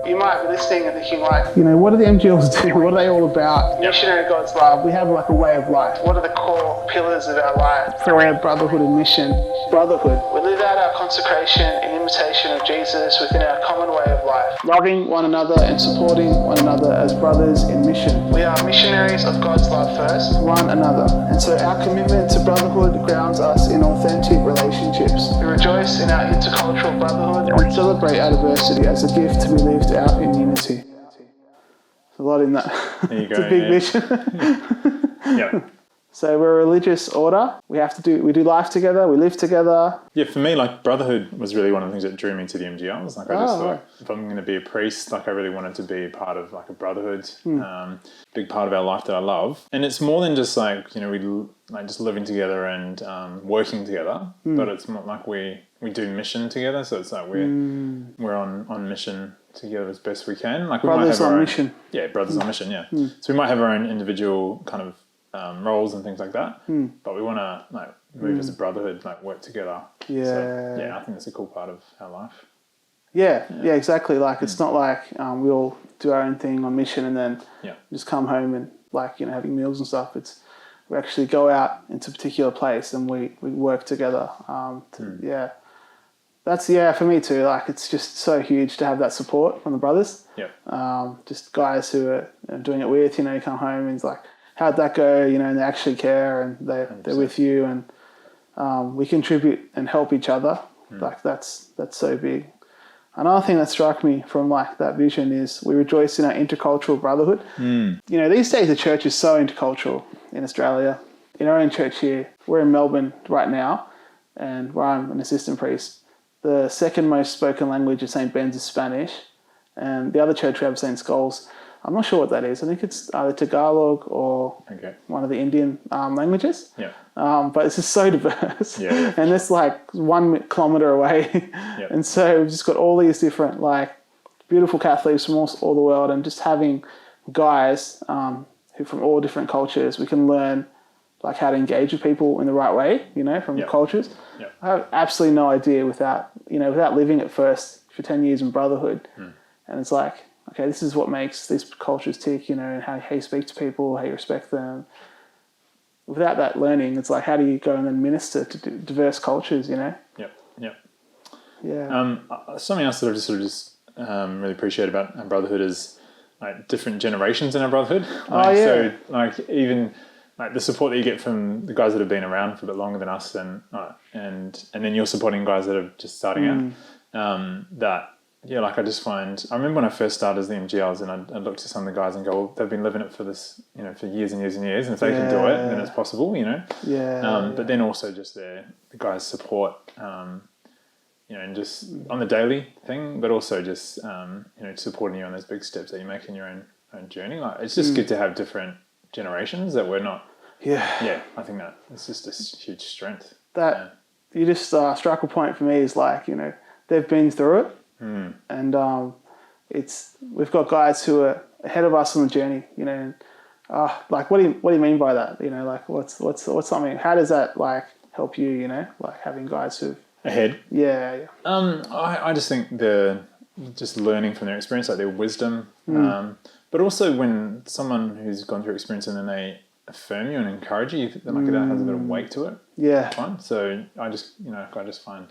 You might be listening and thinking like, what do the MGLs do? What are they all about? Missionary God's love. We have like a way of life. What are the core pillars of our life? Prayer, brotherhood and mission. Brotherhood. We live out our consecration in imitation of Jesus within our common way of life. Loving one another and supporting one another as brothers in mission. We are missionaries of God's love first, one another. And so our commitment to brotherhood grounds us in authentic relationships. We rejoice in our intercultural brotherhood and celebrate our diversity as a gift to be lived out in unity. There's a lot in that. There you go. It's a big vision. Yep. So we're a religious order. We do life together. We live together. Yeah, for me, like brotherhood was really one of the things that drew me to the MGLs. Like I just thought, if I'm going to be a priest, like I really wanted to be a part of like a brotherhood, big part of our life that I love. And it's more than just like we like just living together and working together, but it's more like we do mission together. So it's like we're on mission together as best we can. Like brothers on mission. Yeah, brothers on mission. Yeah. So we might have our own individual kind of roles and things like that, but we want to like move as a brotherhood, like work together. Yeah. So, yeah, I think that's a cool part of our life. Yeah, exactly. Like it's not like we all do our own thing on mission and then just come home and like having meals and stuff. It's we actually go out into a particular place and we work together. That's for me too. Like it's just so huge to have that support from the brothers. Yeah. Just guys who are doing it with. You come home and it's like, how'd that go? And they actually care and they're with you and we contribute and help each other. Like that's so big. Another thing that struck me from like that vision is we rejoice in our intercultural brotherhood. These days the church is so intercultural in Australia. In our own church here, we're in Melbourne right now and where I'm an assistant priest. The second most spoken language of St. Ben's is Spanish and the other church we have St. Scoll's. I'm not sure what that is. I think it's either Tagalog or one of the Indian languages. Yeah. But it's just so diverse. Yeah. And it's like 1 kilometre away. And so we've just got all these different like beautiful Catholics from all the world and just having guys who from all different cultures, we can learn like how to engage with people in the right way, from cultures. Yep. I have absolutely no idea without living it first for 10 years in brotherhood. And it's like, okay, this is what makes these cultures tick, and how you speak to people, how you respect them. Without that learning, it's like, how do you go and then minister to diverse cultures, Yep. Yeah. Something else that I just really appreciate about our brotherhood is like different generations in our brotherhood. So like even like the support that you get from the guys that have been around for a bit longer than us and then you're supporting guys that are just starting out. Like I just find, I remember when I first started as the MGLs and I'd look to some of the guys and go, well, they've been living it for this, for years and years and years. And if they can do it, then it's possible, But then also just the guys' support, and just on the daily thing, but also just, supporting you on those big steps that you make in your own journey. Like it's just good to have different generations that we're not. Yeah, I think that it's just a huge strength. You just struck a point for me is like, they've been through it. And we've got guys who are ahead of us on the journey, and like what do you mean by that? Like what's something? How does that like help you? Like having guys who ahead. Yeah. I just think just learning from their experience, like their wisdom, but also when someone who's gone through experience and then they affirm you and encourage you, like that has a bit of weight to it. Yeah. Fun. So I just find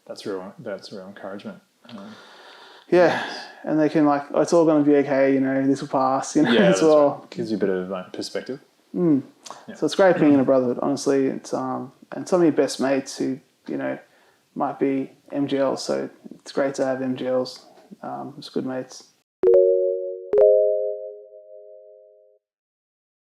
that's real encouragement. And they can like, it's all going to be okay, this will pass, as well. Right. Gives you a bit of like perspective. So it's great being in a brotherhood, honestly. It's and some of your best mates who, might be MGLs, so it's great to have MGLs, it's good mates.